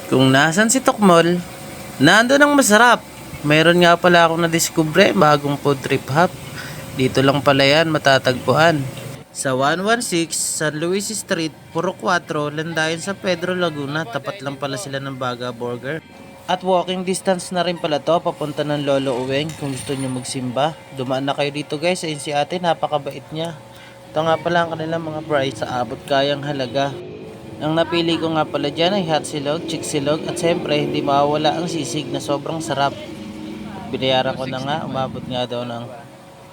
Kung nasan si Tokmol, nandun ang masarap. Meron nga pala akong nadiskubre, bagong food trip hub. Dito lang pala yan matatagpuan. Sa 116 San Luis Street, Puro 4, landayan sa Pedro Laguna, tapat lang pala sila ng Baga Burger. At walking distance na rin pala to, papunta ng Lolo Uweng kung gusto nyo magsimba. Dumaan na kayo dito guys, ayun si ate, napakabait niya. Ito nga pala ang kanilang mga price sa abot kayang halaga. Ang napili ko nga pala dyan ay hot silog, chick silog at siyempre hindi mawawala ang sisig na sobrang sarap. Binayaran ko na nga, umabot nga daw ng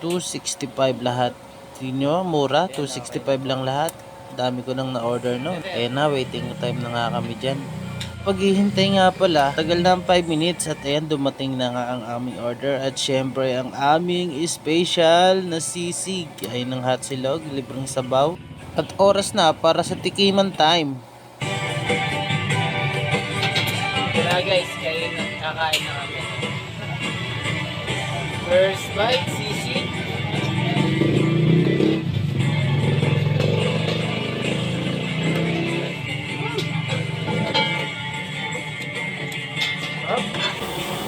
265 lahat. Tinyo, mura, 265 lang lahat. Dami ko nang na-order no. Ayan na, waiting time na nga kami dyan. Paghihintay nga pala, tagal na ang 5 minutes at ayan dumating na nga ang aming order at syempre ang aming special na sisig ay ng hot silog, libreng sabaw. At oras na para sa tikiman time. Kaya guys, kayo kakain na kami. First bite, sisig.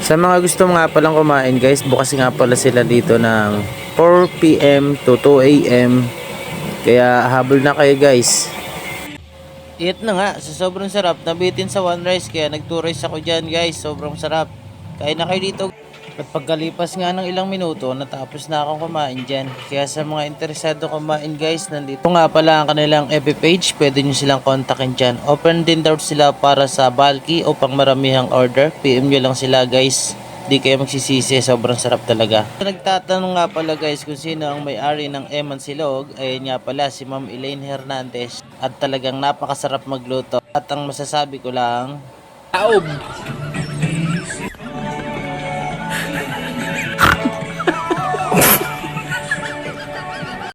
Sa mga gusto nga palang kumain guys, bukas nga pala sila dito ng 4 PM to 2 AM. Kaya habol na kayo guys. Eat na nga, sa sobrang sarap, nabitin sa one rice kaya nag-2 rice ako dyan guys, sobrang sarap. Kain na kayo dito. At pagkalipas nga ng ilang minuto, natapos na akong kumain dyan. Kaya sa mga interesado kumain guys, nandito nga pala ang kanilang FB page, pwede nyo silang kontakin dyan. Open din daw sila para sa bulky o pang maramihang order, PM nyo lang sila guys. Di kayo magsisisi, sobrang sarap talaga. Nagtatanong nga pala guys kung sino ang may-ari ng Eman Silog, ayun nga pala si Ma'am Elaine Hernandez. At talagang napakasarap magluto. At ang masasabi ko lang, taob!